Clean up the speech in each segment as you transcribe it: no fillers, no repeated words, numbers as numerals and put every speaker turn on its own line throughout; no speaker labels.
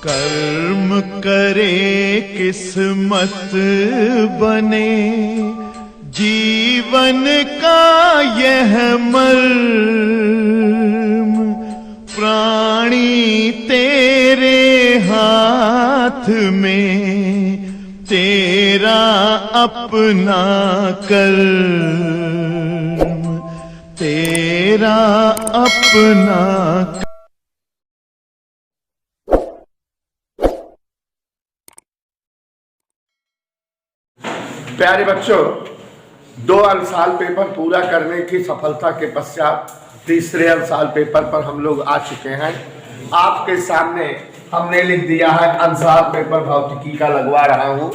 कर्म करे किस्मत बने, जीवन का यह मर्म, प्राणी तेरे हाथ में, तेरा अपना कर्म, तेरा अपना।
प्यारे बच्चों, 2 अंशाल पेपर पूरा करने की सफलता के पश्चात तीसरे अंशाल पेपर पर हम लोग आ चुके हैं। आपके सामने हमने लिख दिया है अंशाल पेपर भौतिकी का लगवा रहा हूं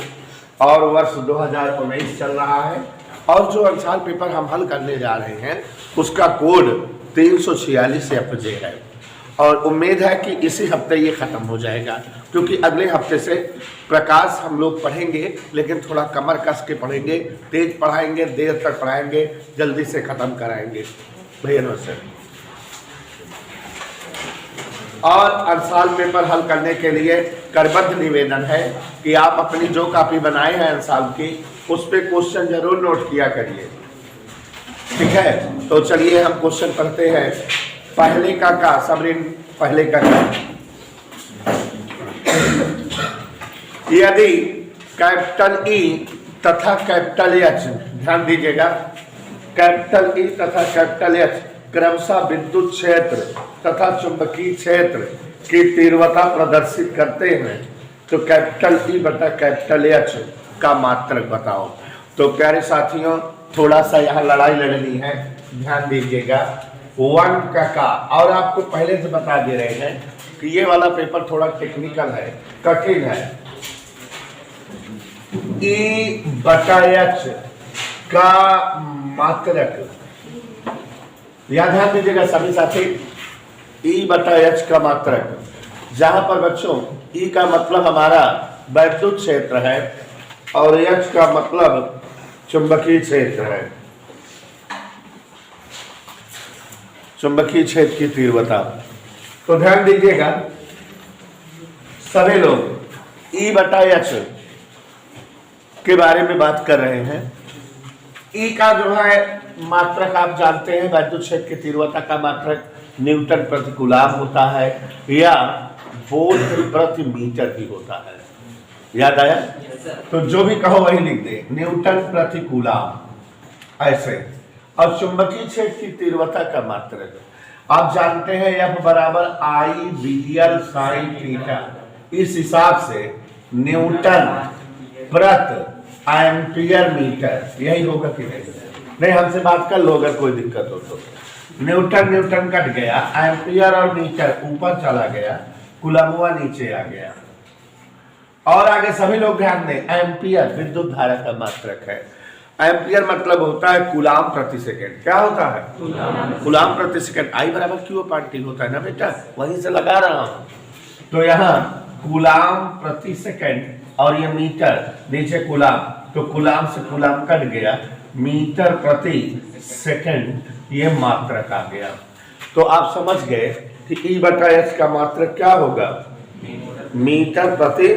और वर्ष 2019 चल रहा है। और जो अंशाल पेपर हम हल करने जा रहे हैं उसका कोड 346 FJ है और उम्मीद है कि इसी हफ्ते ये ख़त्म हो जाएगा, क्योंकि अगले हफ्ते से प्रकाश हम लोग पढ़ेंगे, लेकिन थोड़ा कमर कस के पढ़ेंगे, तेज पढ़ाएंगे, देर तक पढ़ाएंगे, जल्दी से ख़त्म कराएंगे भैया से। और अंशाल पेपर हल करने के लिए करबद्ध निवेदन है कि आप अपनी जो कॉपी बनाए हैं अंशाल की, उस पर क्वेश्चन जरूर नोट किया करिए, ठीक है। तो चलिए हम क्वेश्चन पढ़ते हैं। पहले का सबरीन, पहले का यदि कैपिटल E तथा कैपिटल H, ध्यान दीजिएगा, कैपिटल E तथा कैपिटल H क्रमशः विद्युत क्षेत्र तथा चुंबकीय क्षेत्र की तीव्रता प्रदर्शित करते हैं, तो कैपिटल E बटा कैपिटल H का मात्रक बताओ। तो प्यारे साथियों, थोड़ा सा यहाँ लड़ाई लड़नी है, ध्यान दीजिएगा। 1 का और आपको पहले से बता दे रहे हैं कि ये वाला पेपर थोड़ा टेक्निकल है, कठिन है। E बटा H का मात्रक, यह ध्यान दीजिएगा सभी साथी, E बटा H का मात्रक, जहां पर बच्चों E का मतलब हमारा वैद्युत क्षेत्र है और H का मतलब चुंबकीय क्षेत्र है, चुंबकीय क्षेत्र की तीव्रता। तो ध्यान दीजिएगा सभी लोग, E बटा H के बारे में बात कर रहे हैं। E का जो है मात्रक आप जानते हैं, वैद्युत क्षेत्र की तीव्रता का मात्रक न्यूटन प्रति कूलाम होता है या वोल्ट प्रति मीटर भी होता है। याद आया? तो जो भी कहो वही लिख दे, न्यूटन प्रति कूलाम ऐसे। और चुंबकीय क्षेत्र की तीव्रता का मात्रक आप जानते हैं F बराबर I/BL sin थीटा। इस हिसाब से न्यूटन प्रति एम्पियर मीटर, यही होगा कि नहीं? हमसे बात कर लो अगर कोई दिक्कत हो तो। न्यूटन कट गया, एम्पियर और मीटर ऊपर चला गया, कूलम्बवा नीचे आ गया। और आगे सभी लोग ध्यान दें, एम्पियर विद्युत धारा का मात्रक है। एम्पियर मतलब होता है कूलाम प्रति सेकंड। क्या होता है? कूलाम प्रति सेकंड। I बराबर Q/T होता है ना बेटा, वहीं से लगा रहा हूं। तो यहाँ कूलाम प्रति सेकंड और ये मीटर, नीचे कूलाम, तो कूलाम से कूलाम कट गया, मीटर प्रति सेकंड ये मात्रक आ गया। तो आप समझ गए कि E बटा H का मात्रक क्या होगा? मीटर प्रति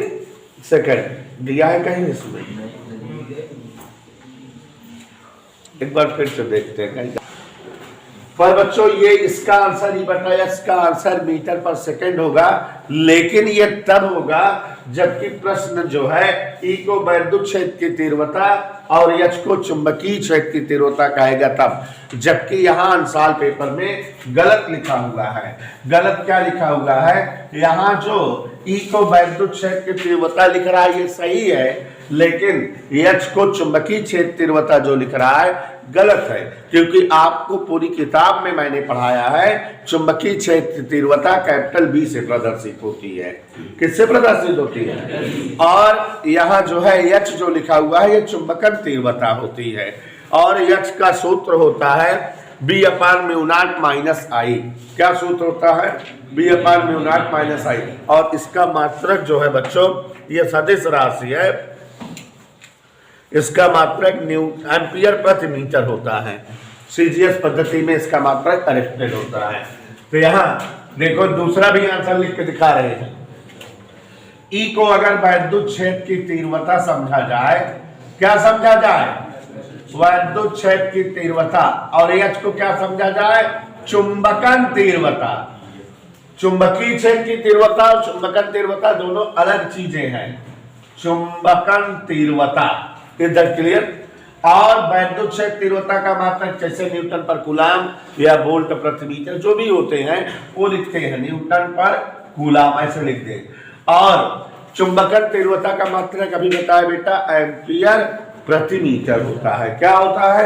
सेकंड। दिया है कहीं इसमें? एक बार फिर से देखते हैं। पर बच्चों ये इसका आंसर E बटा H का आंसर मीटर पर सेकंड होगा, लेकिन ये तब होगा जबकि प्रश्न जो है E को वैद्युत क्षेत्र की तीव्रता और H को चुंबकीय क्षेत्र की तीव्रता कहेगा तब। जबकि यहाँ अंशाल पेपर में गलत लिखा हुआ है। गलत क्या लिखा हुआ है? यहाँ जो E को वैद्युत क्षेत्र की तीव्रता लिख रहा है ये सही है, लेकिन H को चुंबकीय क्षेत्र तीव्रता जो लिख रहा है गलत है, क्योंकि आपको पूरी किताब में मैंने पढ़ाया है चुंबकीय क्षेत्र तीव्रता कैपिटल B से प्रदर्शित होती है। किससे प्रदर्शित होती है? और यहाँ जो है H जो लिखा हुआ है ये चुंबकन तीव्रता होती है और H का सूत्र होता है B/μ0 - I। क्या सूत्र होता है? B/μ0 - I। और इसका मात्रक जो है बच्चों ये सदिश राशि है, इसका मात्रक एम्पियर प्रति मीटर होता है। सीजीएस पद्धति में इसका मात्रक अरेस्टेड होता है। तो यहाँ देखो दूसरा भी आंसर लिख के दिखा रहे हैं। ई को अगर वैद्युत क्षेत्र की तीव्रता समझा जाए, क्या समझा जाए? वैद्युत क्षेत्र की तीव्रता। और एच को क्या समझा जाए? चुंबकन तीव्रता। चुंबकीय क्षेत्र की तीव्रता और चुंबकन तीव्रता दोनों अलग चीजें हैं। चुंबकन तीव्रता, इधर क्लियर। और वैद्युत क्षेत्र तीव्रता का मात्रक जैसे न्यूटन पर कूलाम या वोल्ट प्रति मीटर जो भी होते हैं वो लिखते हैं न्यूटन पर कूलाम, ऐसे लिख दें। और चुंबकन तीव्रता का मात्रक अभी बताया बेटा एम्पियर प्रति मीटर होता है। क्या होता है?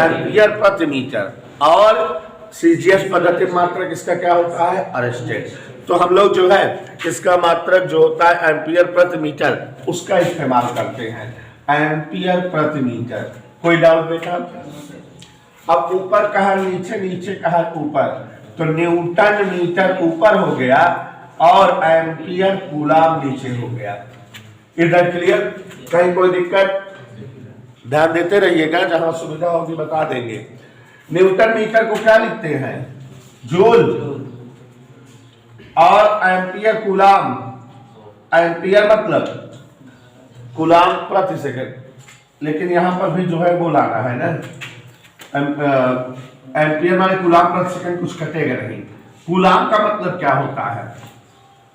एम्पियर प्रति मीटर। और सीजीएस पद्धति मात्रक इसका क्या होता है? अरेस्टेड। तो हम लोग जो है इसका मात्रक जो होता है एम्पियर प्रति मीटर उसका इस्तेमाल करते हैं, एम्पियर प्रति मीटर। कोई डाउट बेटा? अब ऊपर कहा नीचे, नीचे कहा ऊपर, तो न्यूटन मीटर ऊपर हो गया और एम्पियर कूलाम नीचे हो गया। इधर क्लियर? कहीं कोई दिक्कत? ध्यान देते रहिएगा, जहां सुविधा होगी बता देंगे। न्यूटन मीटर को क्या लिखते हैं? जूल। और एम्पियर कूलाम, एम्पियर मतलब कूलाम प्रति सेकंड, लेकिन यहां पर भी जो है वो लाना है ना, एम्पियर माने कूलाम प्रति सेकंड, कुछ कटेगा नहीं। कूलाम का मतलब क्या होता है?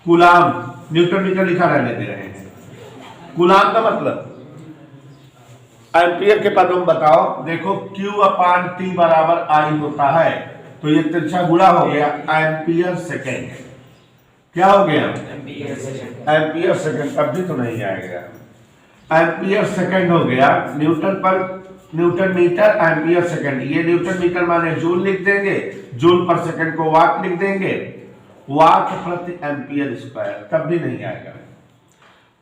कूलाम, न्यूटन मीटर लिखा रहने दे रहे हैं। कूलाम का मतलब एम्पियर के पदों में बताओ। देखो Q/T बराबर I होता है, तो ये तिरछा गुणा हो गया एम्पियर सेकंड। क्या हो गया? Ampere second. तब भी तो नहीं आएगा। एम्पियर सेकंड हो गया, न्यूटन पर न्यूटन मीटर एम्पियर सेकंड। ये न्यूटन मीटर माने जूल लिख देंगे, जूल पर सेकंड को वाट लिख देंगे, वाट प्रति एम्पियर स्क्वायर। तब भी नहीं आएगा,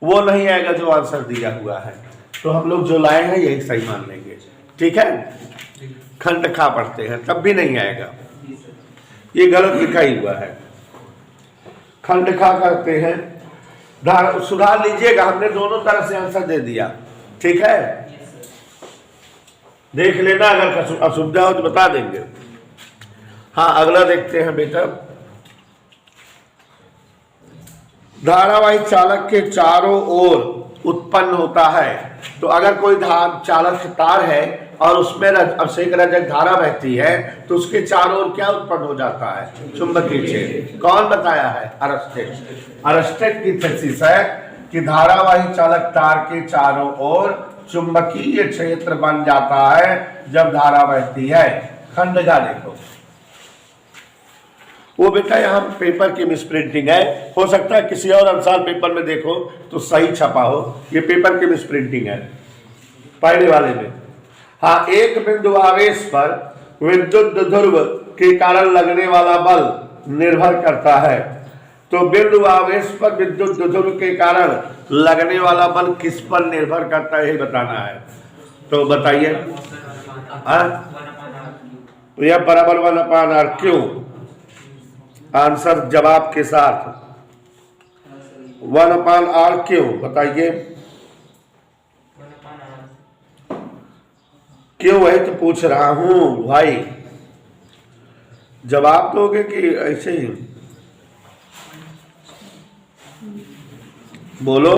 वो नहीं आएगा जो आंसर दिया हुआ है। तो हम लोग जो लाए हैं यही सही मान लेंगे, ठीक है? खंड खा पढ़ते हैं तब भी नहीं आएगा, ये गलत लिखा ही हुआ है। खंड खा करते हैं, सुधार लीजिएगा, हमने दोनों तरह से आंसर दे दिया, ठीक है? देख लेना, अगर असुविधा हो तो बता देंगे। हाँ, अगला देखते हैं बेटा। धारावाही चालक के चारों ओर उत्पन्न होता है। तो अगर कोई चालक तार है और उसमें अवशेष रजक धारा बहती है तो उसके चारों ओर क्या उत्पन्न हो जाता है? चुंबकीय क्षेत्र। कौन बताया है? अरस्टेड। अरस्टेड की थीसिस है कि धारावाही चालक तार के चारों ओर चुंबकीय क्षेत्र बन जाता है जब धारा बहती है। खंडगा देखो, वो बेटा यहाँ पेपर की मिसप्रिंटिंग है, हो सकता है किसी और अनुसार पेपर में देखो तो सही छपा हो, ये पेपर की मिसप्रिंटिंग है पहले वाले में। हाँ, एक बिंदु आवेश पर विद्युत ध्रुव के कारण लगने वाला बल निर्भर करता है। तो बिंदु आवेश पर विद्युत ध्रुव के कारण लगने वाला बल किस पर निर्भर करता है, यही बताना है। तो बताइए। यह बराबर 1/r क्यों? आंसर जवाब के साथ 1/r क्यों बताइए? क्यों वही तो पूछ रहा हूं भाई, जवाब दोगे कि ऐसे ही बोलो?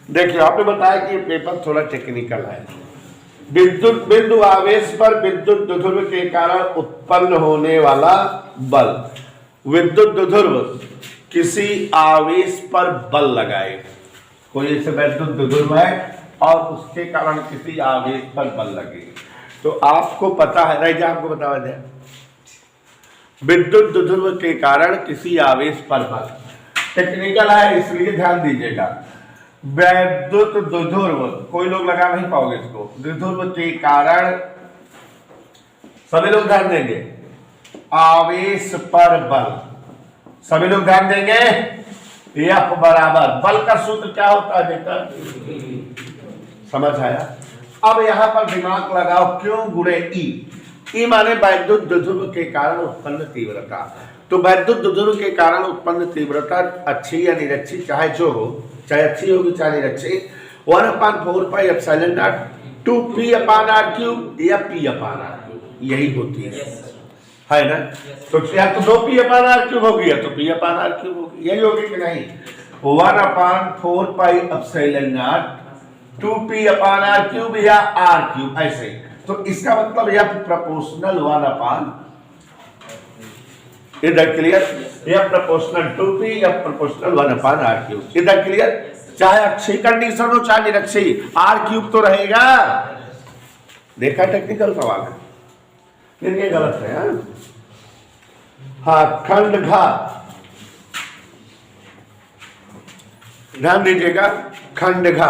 देखिए, आपने बताया कि पेपर थोड़ा टेक्निकल है। विद्युत बिंदु आवेश पर विद्युत ध्रुव के कारण उत्पन्न होने वाला बल। विद्युत ध्रुव किसी आवेश पर बल लगाए, कोई ऐसे विद्युत ध्रुव है और उसके कारण किसी आवेश पर बल लगे, तो आपको पता है नहीं? जो आपको बता दें, विद्युत ध्रुव के कारण किसी आवेश पर बल, टेक्निकल है इसलिए ध्यान दीजिएगा। विद्युत ध्रुव, कोई लोग लगा नहीं पाओगे इसको, ध्रुव के कारण, सभी लोग ध्यान देंगे, आवेश पर बल, सभी लोग ध्यान देंगे। F बराबर, बल का सूत्र क्या होता है बेटा? समझ आया? अब यहां पर दिमाग लगाओ, क्यों गुणे ई। ई माने वैद्युत ध्रुव के कारण उत्पन्न तीव्रता। तो वैद्युत ध्रुव के कारण उत्पन्न तीव्रता अच्छी या निरक्षी, चाहे जो हो, चाहे अच्छी होगी चाहे निरक्षी, 1/4πε0 2p/r³ या p/r³ यही होती है। है ना। तो या तो 2p/r³ होगी या तो p/r³ होगी, यही होगी कि नहीं। 1/4πε0 2p/r³ या r³ ऐसे। तो इसका मतलब यह प्रोपोर्शनल 1/, इधर क्लियर, या प्रोपोर्शनल 2p या प्रोपोर्शनल 1/r³, इधर क्लियर। चाहे अच्छी कंडीशन हो चाहे निरक्षी, r³ तो रहेगा। देखा टेक्निकल सवाल है, लेकिन ये गलत है। हाँ, खंड घ, ध्यान दीजिएगा, खंड घ।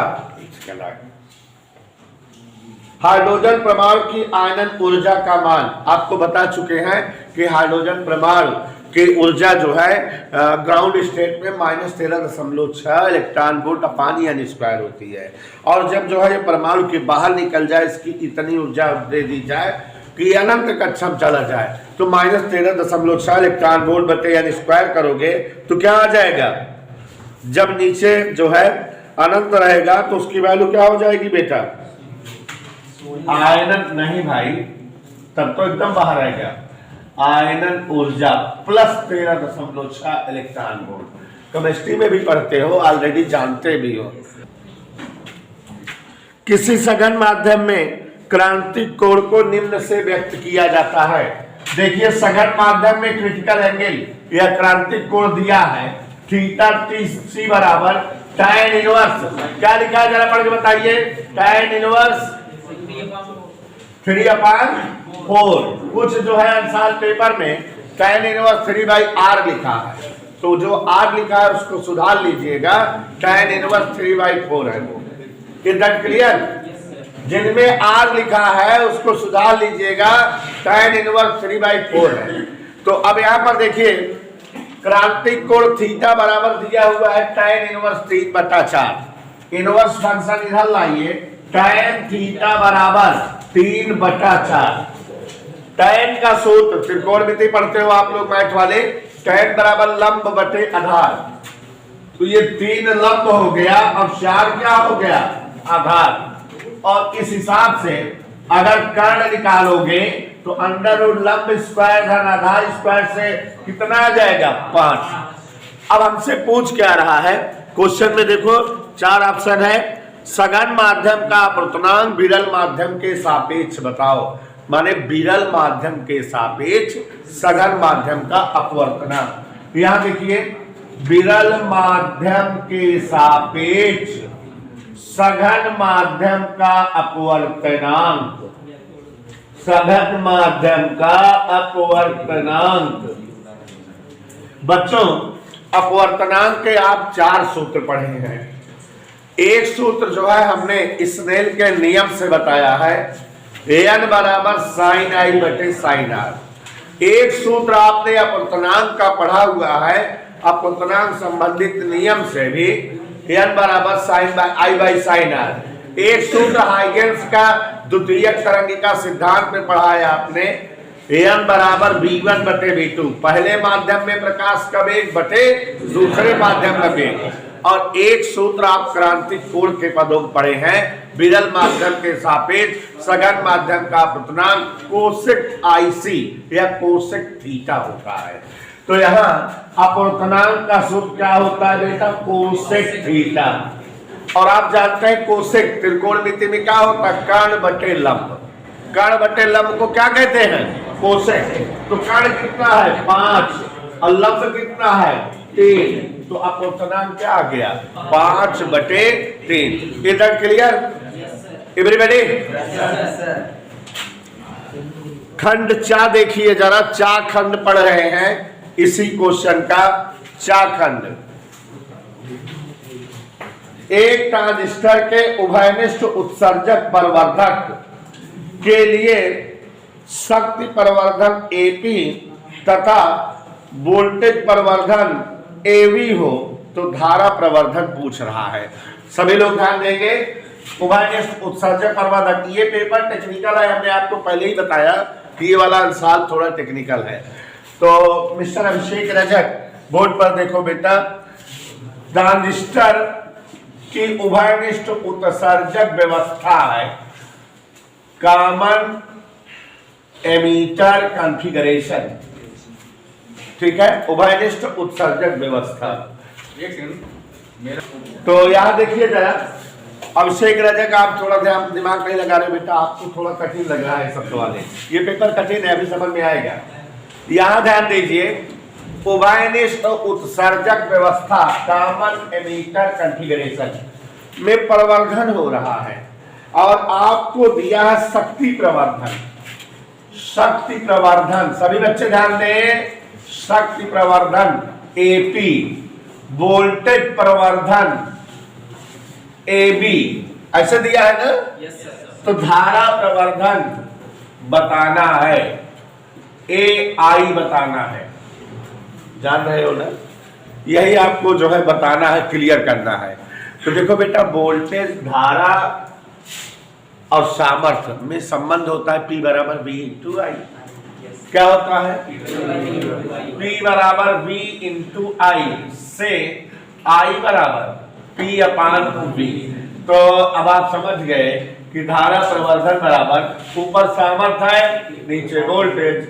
हाइड्रोजन परमाणु की आयनन ऊर्जा का मान आपको बता चुके हैं कि हाइड्रोजन परमाणु की ऊर्जा जो है ग्राउंड स्टेट में -13.6 इलेक्ट्रॉन वोल्ट/n² होती है, और जब जो है ये परमाणु के बाहर निकल जाए, इसकी इतनी ऊर्जा दे दी जाए कि अनंत कक्षम चला जाए, तो -13.6 इलेक्ट्रॉन वोल्ट/n² करोगे तो क्या आ जाएगा। जब नीचे जो है अनंत रहेगा तो उसकी वैल्यू क्या हो जाएगी बेटा, आयनन नहीं भाई, तब तो एकदम बाहर आएगा, आयनन ऊर्जा +13.6 इलेक्ट्रॉन वोल्ट। केमिस्ट्री में भी पढ़ते हो, ऑलरेडी जानते भी हो। किसी सघन माध्यम में क्रांतिक कोण को निम्न से व्यक्त किया जाता है। देखिए, सघन माध्यम में क्रिटिकल एंगल या क्रांतिक कोण दिया है θ/c बराबर tan इनवर्स, क्या लिखा है जरा पढ़ के बताइए, tan इनवर्स 3/4। कुछ जो है आंसर पेपर में tan इनवर्स 3/r लिखा है, तो जो r लिखा है उसको सुधार लीजिएगा, tan इनवर्स 3/4 है वो। इधर क्लियर, जिनमें r लिखा है उसको सुधार लीजिएगा, tan इनवर्स 3/4 है। तो अब यहां पर देखिए, क्रांतिक कोण थीटा बराबर दिया हुआ है tan इनवर्स 3/4। इनवर्स फंक्शन इधर लाइए, tan थीटा बराबर 3/4। tan का सूत्र त्रिकोणमिति पढ़ते हो आप लोग मैथ वाले, tan बराबर लंब बटे आधार, तो ये 3 लंब हो गया, अब 4 क्या हो गया, आधार। और इस हिसाब से अगर कर्ण निकालोगे तो अंडररूट लंब स्क्वायर धन आधार स्क्वायर से कितना आ जाएगा, 5। अब हमसे पूछ क्या रहा है क्वेश्चन में, देखो 4 ऑप्शन है। सघन माध्यम का अपवर्तनांक विरल माध्यम के सापेक्ष बताओ, माने विरल माध्यम के सापेक्ष सघन माध्यम का अपवर्तनांक। यहां देखिए, विरल माध्यम के सापेक्ष सघन माध्यम का अपवर्तनांक, सघन माध्यम का अपवर्तनांक। बच्चों, अपवर्तनांक के आप 4 सूत्र पढ़े हैं। एक सूत्र जो है हमने स्नेल के नियम से बताया है, n बराबर sin i बटे sin r। एक सूत्र आपने अपवर्तनांक का पढ़ा हुआ है, अपवर्तनांक संबंधित नियम से भी, n बराबर sin i by sin r। एक सूत्र हाइगेंस का द्वितीयक तरंगिका सिद्धांत में पढ़ा है आपने, n बराबर v1 बटे v2, पहले माध्यम में प्रकाश का वेग बटे दूसरे माध्यम का वेग। और एक सूत्र आप क्रांतिक कोण के पदों में पढ़े हैं, विरल माध्यम के सापेक्ष सघन माध्यम का अपवर्तनांक कोसेक IC या कोसेक थीटा होता है। तो यहाँ अपवर्तनांक का सूत्र क्या होता है बेटा, कोसेक थीटा। और आप जानते हैं कोसेक त्रिकोणमिति में क्या होता है, कर्ण बटे लंब। कर्ण बटे लंब को क्या कहते हैं, कोसेक। तो कर्ण कितना है, 5, और लंब कितना है, 3। तो अपवर्तनांक क्या आ गया, 5/3। इधर क्लियर एवरीबॉडी। खंड चा देखिए जरा, चा खंड पढ़ रहे हैं इसी क्वेश्चन का, चा खंड। एक ट्रांजिस्टर के उभयनिष्ठ उत्सर्जक परिवर्धक के लिए शक्ति परिवर्धन AP तथा वोल्टेज परिवर्धन AV हो तो धारा प्रवर्धन पूछ रहा है। सभी लोग ध्यान देंगे, उभयनिष्ठ उत्सर्जक परिवर्धक, ये पेपर टेक्निकल है, हमने आपको पहले ही बताया कि ये वाला अंशाल थोड़ा टेक्निकल है। तो मिस्टर अभिषेक रजक, बोर्ड पर देखो बेटा, ट्रांजिस्टर की उभयनिष्ठ उत्सर्जक व्यवस्था है, कॉमन एमीटर कॉन्फ़िगरेशन, ठीक है, उभयनिष्ठ उत्सर्जक व्यवस्था। तो यहां देखिए जरा, अभिषेक रजक, आप थोड़ा ध्यान दिमाग नहीं लगा रहे बेटा, आपको थोड़ा कठिन लग रहा है सब सवाल, ये पेपर कठिन है, अभी समझ में आएगा। यहां ध्यान दीजिए, उभयनिष्ठ उत्सर्जक व्यवस्था कॉमन एमीटर कॉन्फ़िगरेशन में प्रवर्धन हो रहा है और आपको दिया है शक्ति प्रवर्धन। शक्ति प्रवर्धन, सभी बच्चे ध्यान दें, शक्ति प्रवर्धन एपी, वोल्टेज प्रवर्धन एबी, ऐसे दिया है ना?
Yes sir.
तो धारा प्रवर्धन बताना है, ए आई बताना है, जान रहे हो ना? यही आपको जो है बताना है, क्लियर करना है। तो देखो बेटा, वोल्टेज, धारा और सामर्थ्य में संबंध होता है P बराबर V इंटू आई। क्या होता है? P बराबर V इंटू आई से I बराबर P अपान V। तो अब आप समझ गए कि धारा प्रवर्धन बराबर ऊपर सामर्थ्य है, नीचे वोल्टेज,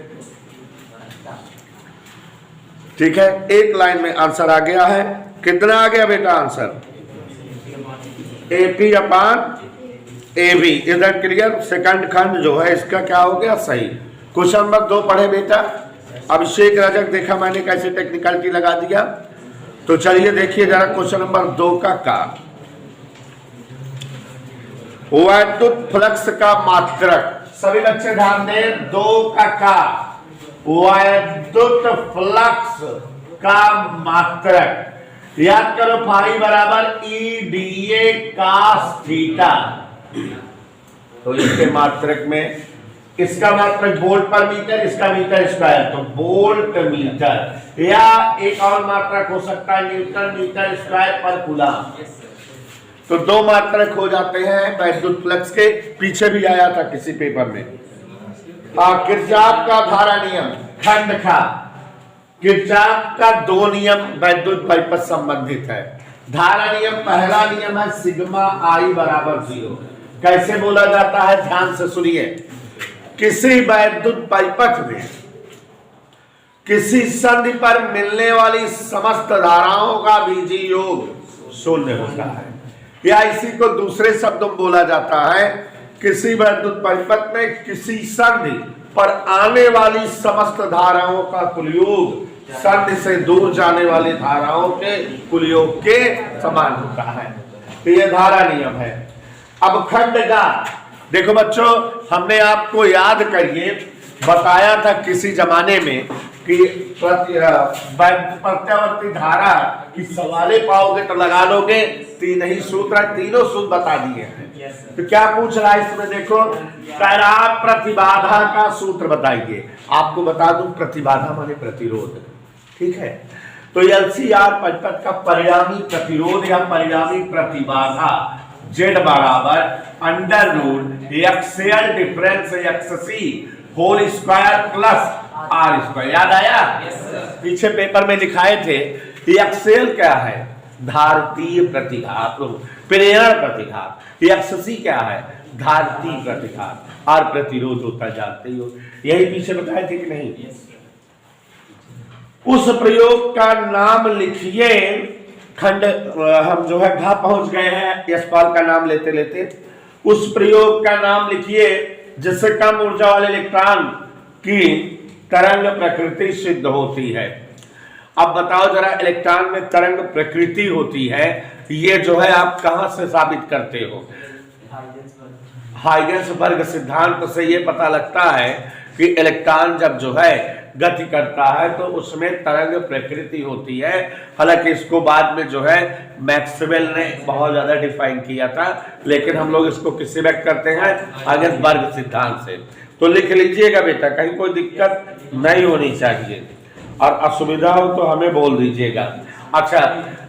ठीक है। एक लाइन में आंसर आ गया है। कितना आ गया बेटा आंसर? AP अपान AB। इधर क्लियर? सेकंड खंड जो है इसका क्या हो गया? सही। क्वेश्चन नंबर 2 पढ़े बेटा। अभिषेक रजक, देखा मैंने कैसे टेक्निकलिटी लगा दिया। तो चलिए देखिए जरा क्वेश्चन नंबर 2 का वैद्युत फ्लक्स का मात्रक, सभी बच्चे ध्यान दें, 2 का वैद्युत फ्लक्स का मात्रक, याद करो, फाई बराबर E D A cos theta. तो इसके मात्रक में, इसका मात्रक वोल्ट पर मीटर, इसका मीटर स्क्वायर, तो वोल्ट मीटर, या एक और मात्रक हो सकता है न्यूटन मीटर स्क्वायर पर कूलम। तो 2 मात्रक हो जाते हैं वैद्युत फ्लक्स के। पीछे भी आया था किसी पेपर में। किरचॉफ का धारा नियम, खंड का किरचॉफ का 2 नियम वैद्युत परिपथ संबंधित है। धारा नियम, पहला नियम है सिग्मा आई बराबर 0। कैसे बोला जाता है? ध्यान से सुनिए। किसी वैद्युत परिपथ में किसी संधि पर मिलने वाली समस्त धाराओं का बीजीय योग 0 होता है, या इसी को दूसरे शब्दों में बोला जाता है, किसी वैद्युत परिपथ में किसी संधि पर आने वाली समस्त धाराओं का कुल योग संधि से दूर जाने वाली धाराओं के कुल योग के समान होता है। तो ये धारा नियम है। अब खंड का देखो बच्चों, हमने आपको याद करिए बताया था किसी जमाने में कि प्रत्यावर्ती धारा की सवाले पाओगे तो लगा लोगे, 3 ही सूत्र, तीनों सूत्र बता दिए हैं। तो क्या पूछ रहा है इसमें? देखो, कह प्रतिबाधा का सूत्र बताइए। आपको बता दूं, प्रतिबाधा माने प्रतिरोध, ठीक है। तो LCR परिपथ का परिणामी प्रतिरोध या परिणामी प्रतिबाधा Z बराबर √ XL difference XC whole square plus R square. याद आया? पीछे पेपर में लिखाए थे। एक्सियल क्या है? धारतीय प्रतिघात, प्रेरण प्रतिघात। XC क्या है? धारतीय प्रतिघात। R प्रतिरोध होता, जानते हो, यही पीछे बताए थे कि नहीं? उस प्रयोग का नाम लिखिए। खंड हम जो है घा पहुंच गए हैं, यशपाल का नाम लेते लेते। उस प्रयोग का नाम लिखिए जिससे कम ऊर्जा वाले इलेक्ट्रॉन की तरंग प्रकृति सिद्ध होती है। अब बताओ जरा, इलेक्ट्रॉन में तरंग प्रकृति होती है, ये जो है आप कहां से साबित करते हो? हाइगेंसबर्ग सिद्धांत से ये पता लगता है कि इलेक्ट्रॉन जब जो है गति करता है तो उसमें तरंग प्रकृति होती है। हालांकि इसको बाद में जो है मैक्सवेल ने बहुत ज्यादा डिफाइन किया था, लेकिन हम लोग इसको किससे व्यक्त करते हैं? हाइगेंसबर्ग सिद्धांत से। तो लिख लीजिएगा बेटा, कहीं कोई दिक्कत नहीं होनी चाहिए, और असुविधा हो तो हमें बोल दीजिएगा। अच्छा,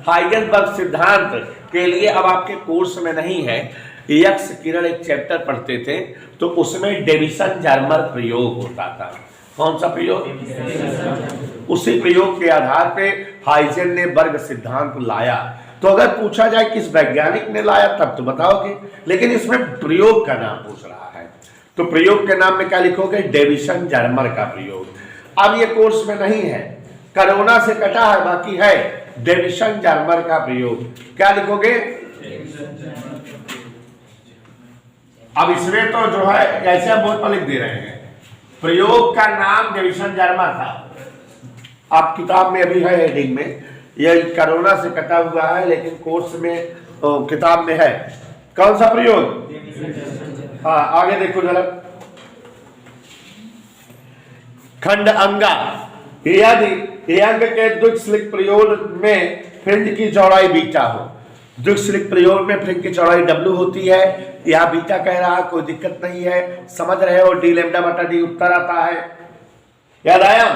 हाइगेंसबर्ग सिद्धांत के लिए अब आपके कोर्स में नहीं है, एक्स किरण एक चैप्टर पढ़ते थे, तो उसमें डेविसन जर्मर प्रयोग होता था। कौन सा प्रयोग? उसी प्रयोग के आधार पे हाइजेन ने वर्ग सिद्धांत लाया। तो अगर पूछा जाए किस वैज्ञानिक ने लाया तब तो बताओगे, लेकिन इसमें प्रयोग का नाम पूछ रहा है। तो प्रयोग के नाम में क्या लिखोगे? डेविसन जर्मर का प्रयोग। अब ये कोर्स में नहीं है, कोरोना से कटा है, बाकी है डेविसन जर्मर का प्रयोग। क्या लिखोगे? अब इसमें तो जो है ऐसे हम बोर्ड पर लिख दे रहे हैं, प्रयोग का नाम डेविसन जर्मर था। आप किताब में अभी है हेडिंग में, यह कोरोना से कटा हुआ है, लेकिन कोर्स में किताब में है। कौन सा प्रयोग? हाँ, आगे देखो जरा। खंड अंगा, यदि अंग के द्विस्लिक प्रयोग में फ्रिंज की चौड़ाई बीटा हो, द्विस्लिक प्रयोग में फ्रिंज की चौड़ाई डब्ल्यू होती है, यहाँ बीटा कह रहा, कोई दिक्कत नहीं है, समझ रहे हो? डी लैम्डा बटा डी उत्तर आता है, याद आया?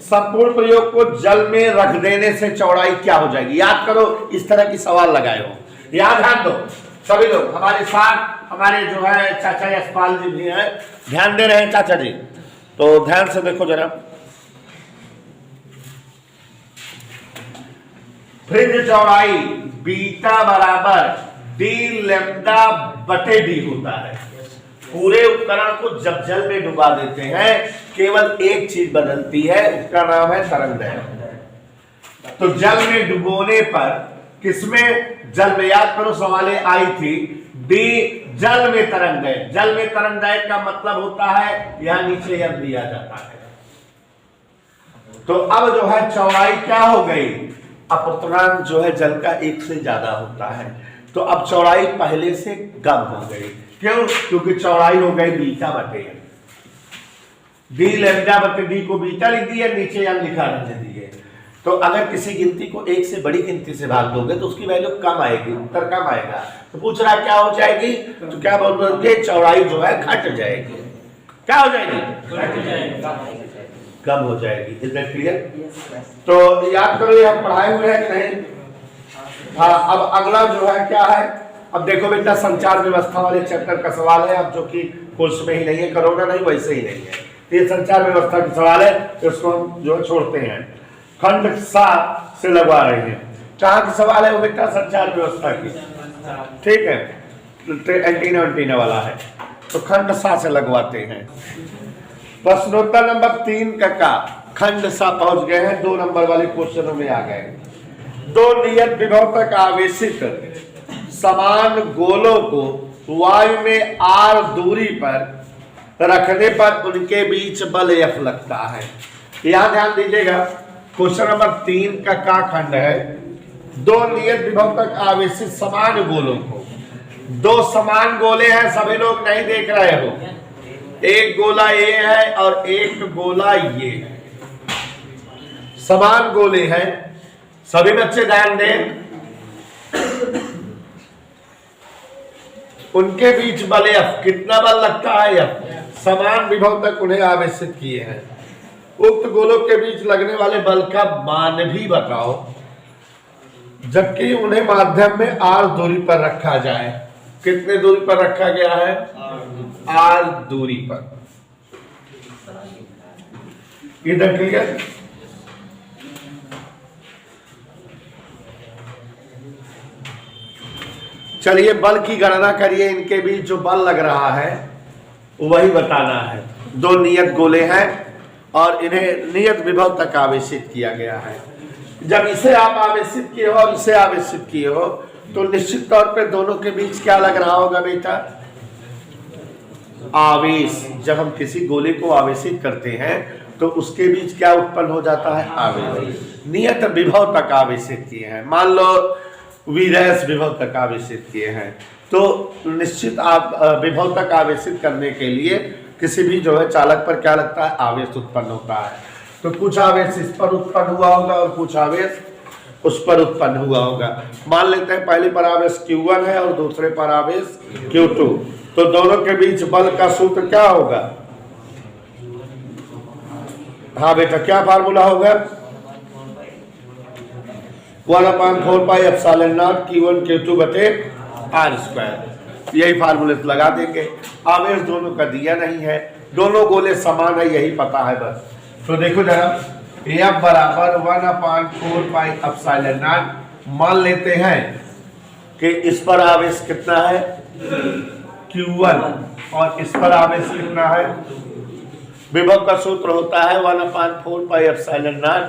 संपूर्ण प्रयोग को जल में रख देने से चौड़ाई क्या हो जाएगी? याद करो, इस तरह की सवाल लगाए हो, याद ध्यान दो सभी लोग। हमारे साथ हमारे जो है चाचा यशपाल जी भी हैं, ध्यान दे रहे हैं चाचा जी, तो ध्यान से देखो जरा। फ्रिंज चौड़ाई बीटा बराबर डी लैम्डा बटे डी होता है। पूरे उपकरण को जब जल में डुबा देते हैं, केवल एक चीज बदलती है, उसका नाम है तरंगदैर्घ्य। तो जल में डुबोने पर किसमें? जल में, याद करो सवालें आई थी, डी जल में तरंगदैर्घ्य। जल में तरंगदैर्घ्य का मतलब होता है यहां नीचे यह दिया जाता है। तो अब जो है चौड़ाई क्या हो गई? अपवर्तनांक जो है जल का एक से ज्यादा होता है, तो अब चौड़ाई पहले से कम हो गई। क्यों? क्योंकि चौड़ाई हो गई बीटा बटे डी लैम्डा बटे डी को बीटा लिख दिया, नीचे यहां लिखा रहने दिए। तो अगर किसी गिनती को एक से बड़ी गिनती से भाग दोगे तो उसकी वैल्यू कम आएगी, उत्तर कम आएगा। तो पूछ रहा क्या हो जाएगी? तो क्या बोलोगे? चौड़ाई जो है घट जाएगी। क्या हो जाएगी? कम हो जाएगी। Is that clear? तो याद करो, ये हम पढ़ाए हुए हैं कि नहीं? हाँ, अब अगला जो है क्या है? अब देखो बेटा, संचार व्यवस्था वाले चैप्टर का सवाल है, अब जो कि कोर्स में ही नहीं है, कोरोना नहीं वैसे ही नहीं है, ये संचार व्यवस्था का सवाल है, इसको हम जो छोड़ते हैं। खंड 7 से लगवा रहे हैं। कहाँ की सवाल है वो बेटा? संचार व्यवस्था की, ठीक है, एंटीना वाला है, तो खंड 7 से लगवाते हैं। प्रश्नोत्तर नंबर 3 का खंड 7 पहुंच गए हैं, 2 नंबर वाले क्वेश्चनों में आ गए। दो नियत विभव तक आवेशित समान गोलों को वायु में r दूरी पर रखने पर उनके बीच बल F लगता है। यहां ध्यान दीजिएगा, क्वेश्चन नंबर 3 का खंड है, दो नियत विभव तक आवेशित समान गोलों को, दो समान गोले हैं, सभी लोग नहीं देख रहे हो, एक गोला ये है और एक गोला ये है, समान गोले हैं, सभी बच्चे ध्यान दें, उनके बीच बल F, कितना बल लगता है F, समान विभव तक उन्हें आवेशित किए हैं। उक्त गोलों के बीच लगने वाले बल का मान भी बताओ, जबकि उन्हें माध्यम में r दूरी पर रखा जाए। कितने दूरी पर रखा गया है? r दूरी पर। इधर क्लियर? चलिए बल की गणना करिए, इनके बीच जो बल लग रहा है वही बताना है। दो नियत गोले हैं और इन्हें नियत विभव तक आवेशित किया गया है। जब इसे आप आवेशित किए हो और इसे आवेशित किए हो तो निश्चित तौर पे दोनों के बीच क्या लग रहा होगा बेटा? आवेश। जब हम किसी गोले को आवेशित करते हैं तो उसके बीच क्या उत्पन्न हो जाता है? आवेश। नियत विभव तक आवेशित किए हैं, मान लो विरस विभव तक आवेशित किए हैं, तो निश्चित आप विभव तक आवेशित करने के लिए किसी भी जो है चालक पर क्या लगता है? आवेश उत्पन्न होता है। तो कुछ आवेश इस पर उत्पन्न हुआ होगा और कुछ आवेश उस पर उत्पन्न हुआ होगा। मान लेते हैं पहले पर आवेश Q1 है और दूसरे पर आवेश Q2, तो दोनों के बीच बल का सूत्र क्या होगा? हाँ बेटा, क्या फार्मूला होगा? 1/4 pi epsilon not Q1 Q2 बटे r²। यही फार्मूले लगा देंगे। आवेश दोनों का दिया नहीं है, दोनों गोले समान है, यही पता है बस। तो देखो जरा, F बराबर 1/4 पाई एप्सिलॉन नॉट मान लेते हैं कि इस पर आवेश कितना है? Q1 और इस पर आवेश लिखना है। विभव का सूत्र होता है 1/4πε0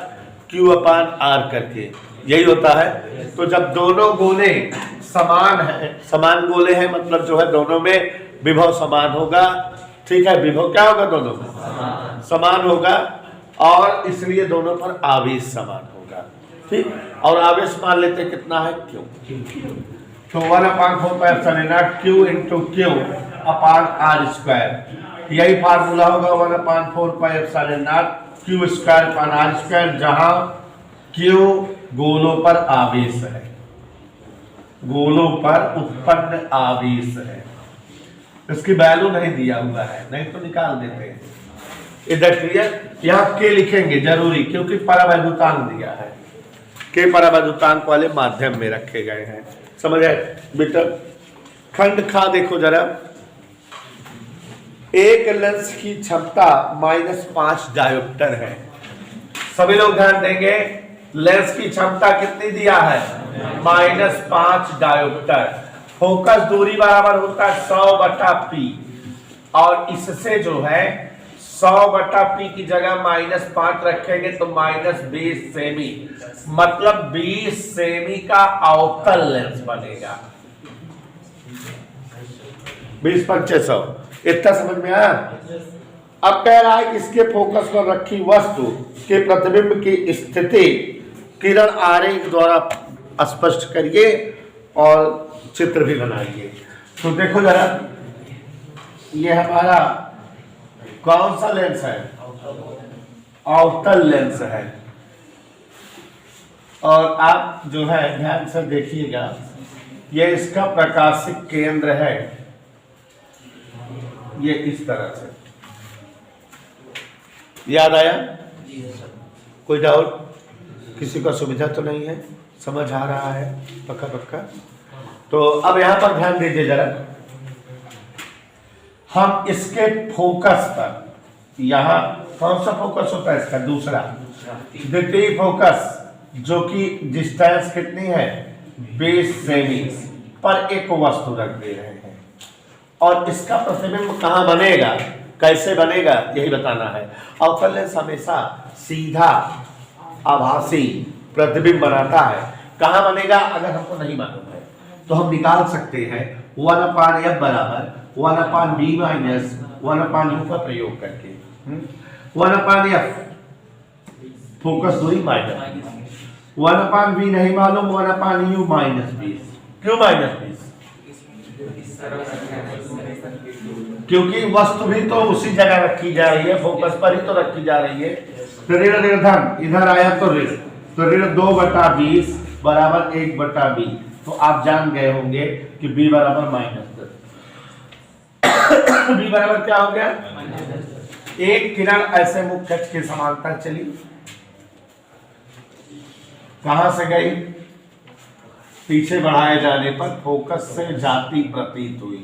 Q/R करके, यही होता है। तो जब दोनों गोले समान है, समान गोले हैं मतलब जो है दोनों में विभव समान होगा, ठीक है। विभव क्या होगा, दोनों में समान होगा और इसलिए दोनों पर आवेश समान होगा, ठीक। और आवेश मान लेते कितना है, Q। तो 1/4πε0 Q × Q/R², यही फार्मूला होगा 1/4πε0 Q²/R², जहां Q गोलों पर आवेश है, गोलों पर उत्पन्न आवेश है। इसकी वैल्यू नहीं दिया हुआ है, नहीं तो निकाल देते हैं। इधर क्लियर, यहाँ के लिखेंगे जरूरी, क्योंकि परावैद्युतांक दिया है, के परावैद्युतांक वाले माध्यम में रखे गए हैं, समझ आए बेटा। खंड खा देखो जरा, एक लेंस की क्षमता -5 डायोप्टर है। सभी लोग ध्यान देंगे, लेंस की क्षमता कितनी दिया है, -5 डायोप्टर। फोकस दूरी बराबर होता है 100/P, और इससे जो है 100/P की जगह -5 रखेंगे तो -20 सेमी, मतलब 20 सेमी का अवतल लेंस बनेगा। 20×500, इतना समझ में आया। अब कह रहा है कि इसके फोकस पर रखी वस्तु के प्रतिबिंब की स्थिति किरण आरेख द्वारा स्पष्ट करिए और चित्र भी बनाइए। तो देखो जरा, ये हमारा कौन सा लेंस है, अवतल लेंस है। और आप जो है ध्यान से देखिएगा, ये इसका प्रकाशिक केंद्र है, ये इस तरह से। याद आया, कोई डाउट, किसी को सुविधा तो नहीं है, समझ आ रहा है पक्का पक्का। तो अब यहां पर ध्यान दीजिए जरा, हम इसके फोकस पर, यहां कौन सा फोकस होता है इसका, दूसरा द्वितीय फोकस, जो कि डिस्टेंस कितनी है 20 सेमी पर एक वस्तु रख दे रहे हैं। और इसका प्रतिबिंब कहां बनेगा, कैसे बनेगा, यही बताना है। अवतल लेंस हमेशा सीधा आभासी प्रतिबिंब बनाता है। कहां बनेगा, अगर हमको नहीं मालूम है तो हम निकाल सकते हैं 1/F = 1/B - 1/U का प्रयोग करके। 1/F फोकस दूरी माइनस, 1/B नहीं मालूम, 1/U -20। क्यों -20, क्योंकि वस्तु भी तो उसी जगह रखी जा रही है, फोकस पर ही तो रखी जा रही है। तो ऋण धन इधर आया तो ऋण, तो ऋण 2/20 = 1/B। तो आप जान गए होंगे कि B = -10। B बराबर क्या हो गया, एक किरण ऐसे मुख्य अक्ष के समांतर चली, कहां से गई, पीछे बढ़ाए जाने पर फोकस से जाती प्रतीत हुई,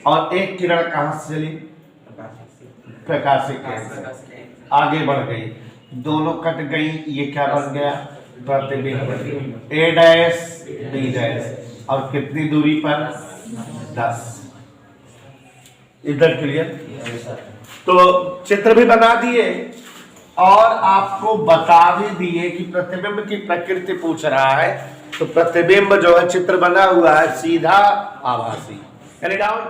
और एक किरण कहां से चली, प्रकाशिक केंद्र से आगे बढ़ गई, दोनों कट गई, ये क्या बन गया, प्रतिबिंब। A' B', और कितनी दूरी पर, 10। इधर क्लियर। तो चित्र भी बना दिए और आपको बता भी दिए कि प्रतिबिंब की प्रकृति पूछ रहा है, तो प्रतिबिंब जो है चित्र बना हुआ है सीधा आभासी। यानी डाउन